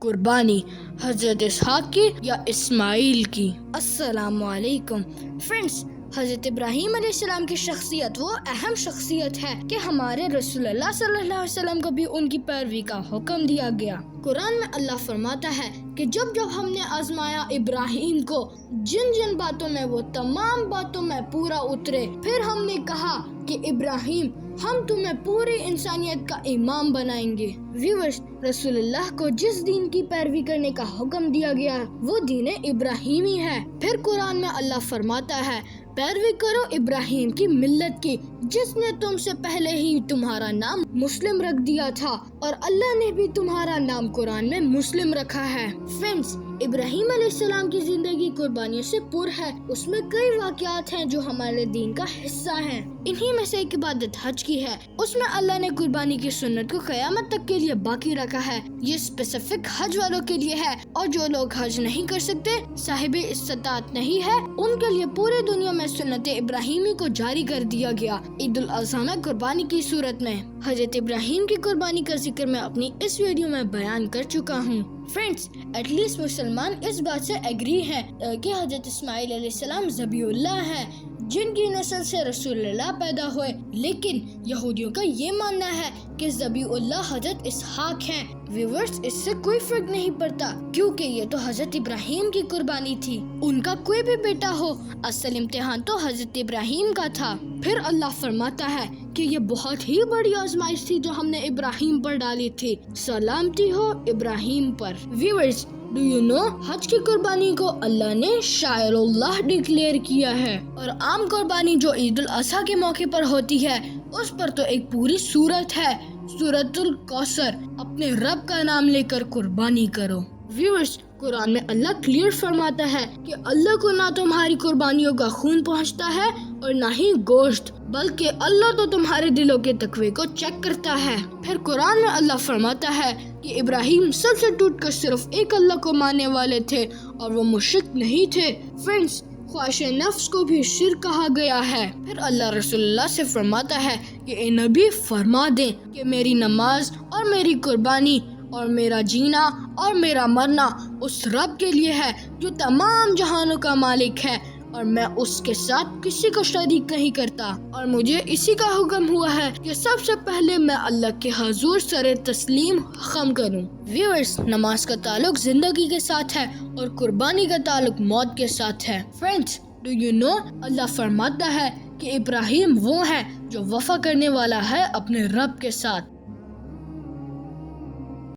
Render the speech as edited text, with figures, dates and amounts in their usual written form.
قربانی حضرت اسحاق کی یا اسماعیل کی؟ السلام علیکم فرینڈز، حضرت ابراہیم علیہ السلام کی شخصیت وہ اہم شخصیت ہے کہ ہمارے رسول اللہ صلی اللہ علیہ وسلم کو بھی ان کی پیروی کا حکم دیا گیا۔ قرآن میں اللہ فرماتا ہے کہ جب ہم نے آزمایا ابراہیم کو جن جن باتوں میں وہ تمام باتوں میں پورا اترے، پھر ہم نے کہا کہ ابراہیم ہم تمہیں پوری انسانیت کا امام بنائیں گے۔ ویورز، رسول اللہ کو جس دین کی پیروی کرنے کا حکم دیا گیا وہ دین ابراہیمی ہے۔ پھر قرآن میں اللہ فرماتا ہے پیروی کرو ابراہیم کی ملت کی جس نے تم سے پہلے ہی تمہارا نام مسلم رکھ دیا تھا، اور اللہ نے بھی تمہارا نام قرآن میں مسلم رکھا ہے۔ فرینڈز، ابراہیم علیہ السلام کی زندگی قربانیوں سے پر ہے۔ اس میں کئی واقعات ہیں جو ہمارے دین کا حصہ ہیں۔ انہی میں سے ایک عبادت حج کی ہے۔ اس میں اللہ نے قربانی کی سنت کو قیامت تک کے لیے باقی رکھا ہے۔ یہ اسپیسیفک حج والوں کے لیے ہے، اور جو لوگ حج نہیں کر سکتے، صاحب استطاعت نہیں ہے، ان کے لیے پورے دنیا میں سنت ابراہیمی کو جاری کر دیا گیا۔ عید الاضحیٰ میں قربانی کی صورت میں حضرت ابراہیم کی قربانی کا ذکر میں اپنی اس ویڈیو میں بیان کر چکا ہوں۔ فرینڈز، ایٹ لیسٹ مسلمان اس بات سے ایگری ہے کہ حضرت اسماعیل علیہ السلام ذبیح اللہ ہے جن کی نسل سے رسول اللہ پیدا ہوئے، لیکن یہودیوں کا یہ ماننا ہے کہ ذبیح اللہ حضرت اسحاق ہیں۔ ویورز، اس سے کوئی فرق نہیں پڑتا کیونکہ یہ تو حضرت ابراہیم کی قربانی تھی۔ ان کا کوئی بھی بیٹا ہو، اصل امتحان تو حضرت ابراہیم کا تھا۔ پھر اللہ فرماتا ہے کہ یہ بہت ہی بڑی آزمائش تھی جو ہم نے ابراہیم پر ڈالی تھی، سلامتی ہو ابراہیم پر۔ ویورز، ڈو یو نو حج کی قربانی کو اللہ نے شاعر اللہ ڈکلیئر کیا ہے، اور عام قربانی جو عید الاضحیٰ کے موقع پر ہوتی ہے اس پر تو ایک پوری سورت ہے، سورۃ الکوثر، اپنے رب کا نام لے کر قربانی کرو۔ ویورز، قرآن میں اللہ کلیئر فرماتا ہے کہ اللہ کو نہ تمہاری قربانیوں کا خون پہنچتا ہے اور نہ ہی گوشت، بلکہ اللہ تو تمہارے دلوں کے تقوی کو چیک کرتا ہے۔ پھر قرآن میں اللہ فرماتا ہے کہ ابراہیم سب سے ٹوٹ کر صرف ایک اللہ کو ماننے والے تھے اور وہ مشرک نہیں تھے۔ فرینڈز، خواہش نفس کو بھی شرک کہا گیا ہے۔ پھر اللہ رسول اللہ سے فرماتا ہے کہ اے نبی فرما دیں کہ میری نماز اور میری قربانی اور میرا جینا اور میرا مرنا اس رب کے لیے ہے جو تمام جہانوں کا مالک ہے، اور میں اس کے ساتھ کسی کو شریک نہیں کرتا، اور مجھے اسی کا حکم ہوا ہے کہ سب سے پہلے میں اللہ کے حضور سر تسلیم خم کروں۔ ویورز، نماز کا تعلق زندگی کے ساتھ ہے اور قربانی کا تعلق موت کے ساتھ ہے۔ فرینڈز، ڈو یو نو اللہ فرماتا ہے کہ ابراہیم وہ ہے جو وفا کرنے والا ہے اپنے رب کے ساتھ۔